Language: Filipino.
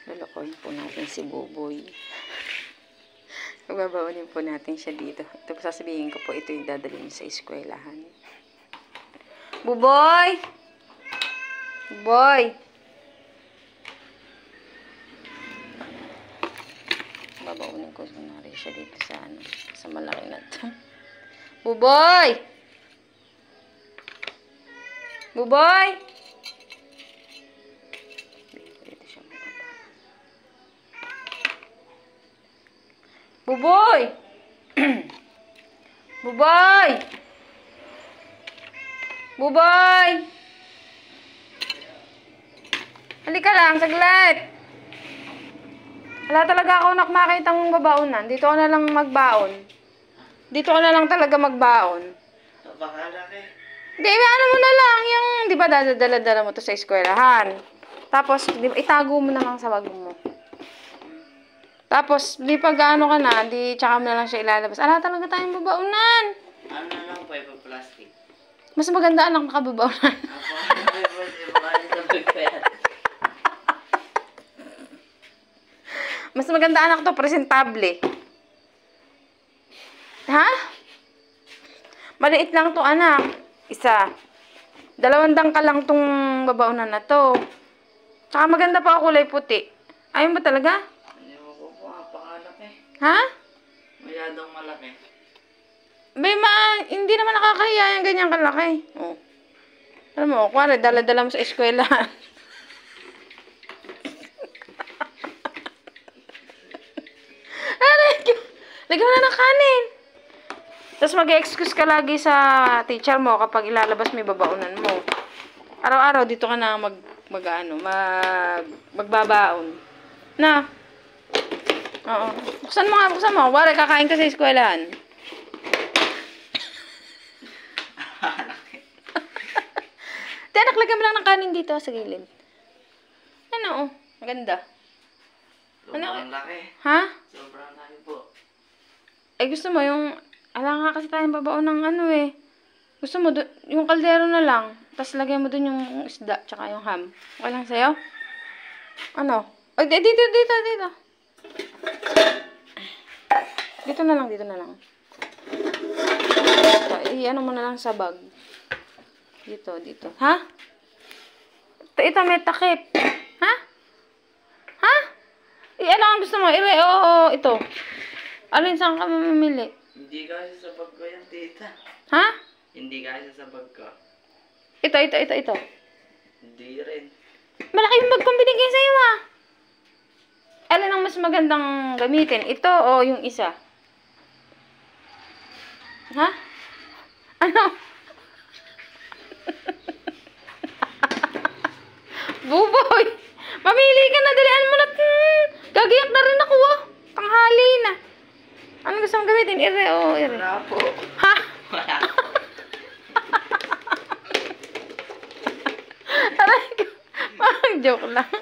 Lulukoyin po natin si Buboy. Babaunin po natin siya dito. Ito po sasabihin ko po, ito yung dadalhin sa eskwelahan. Buboy! Buboy! Babaunin ko siya dito sa malaki na ito. Buboy! Buboy! Dito siya mababa. Buboy! Buboy! Buboy! Halika lang, saglit! Wala talaga ako makitang babaunan. Dito ko na lang magbaon. Dito ko na lang talaga magbaon. Bahala ka eh. Di, ano mo na lang yung, di ba, dala mo to sa eskwelahan. Tapos, di, itago mo na lang sa bag mo. Tapos, di pag ano ka na, di, tsaka mo na lang siya ilalabas. Ala, talaga tayong babaunan. Ano na lang po, ipa plastic. Mas maganda anak nakababaunan. Mas maganda anak to, presentable. Ha? Maliit lang to anak. Isa. 2 dangkal lang tong babaunan na to. Tsaka maganda pa kulay puti. Ayun ba talaga? Hindi mo po, pangalaki. Ha? Masyadong malaki. Hindi naman nakakahiya yung ganyang kalaki. Oh. Alam mo, kuwari, dala-dala mo sa eskwela. Lagyan mo na ng kanin. Tapos mag-excuse ka lagi sa teacher mo kapag ilalabas may babaunan mo. Araw-araw dito ka na magbabaon. Na. Oo. Buksan mo. Wala, kakain ka sa eskwelahan. Tiyanak, lagyan mo lang ng kanin dito sa gilid. Ano, oh. Maganda. Sobrang laki. Ha? Sobrang laki po. Ay, gusto mo yung... Ala nga kasi tayong babaon ng ano eh. Gusto mo, yung kaldero na lang. Tapos lagyan mo dun yung isda, tsaka yung ham. Okay lang sa'yo? Ano? Ay, dito. Dito na lang. Ano mo na lang sa bag. Dito. Ha? Ito, may takip. Ha? Ano ang gusto mo? Oo, ito. Alin, saan ka mamimili? Hindi kasi sa bag ko yan, tita. Ha? Hindi kasi sa bag ko. Ito. Hindi rin. Malaki yung bag kong binigay sa'yo, ha? Alin ang mas magandang gamitin? Ito o yung isa? Ha? Ano? Buboy! Mamili ka na, dalian mo na. Gagayak na rin ako, ah. Tanghali na. Ano gusto mong gamitin? Ire. Wala po. Ha? Wala. Aray ko. Joke lang.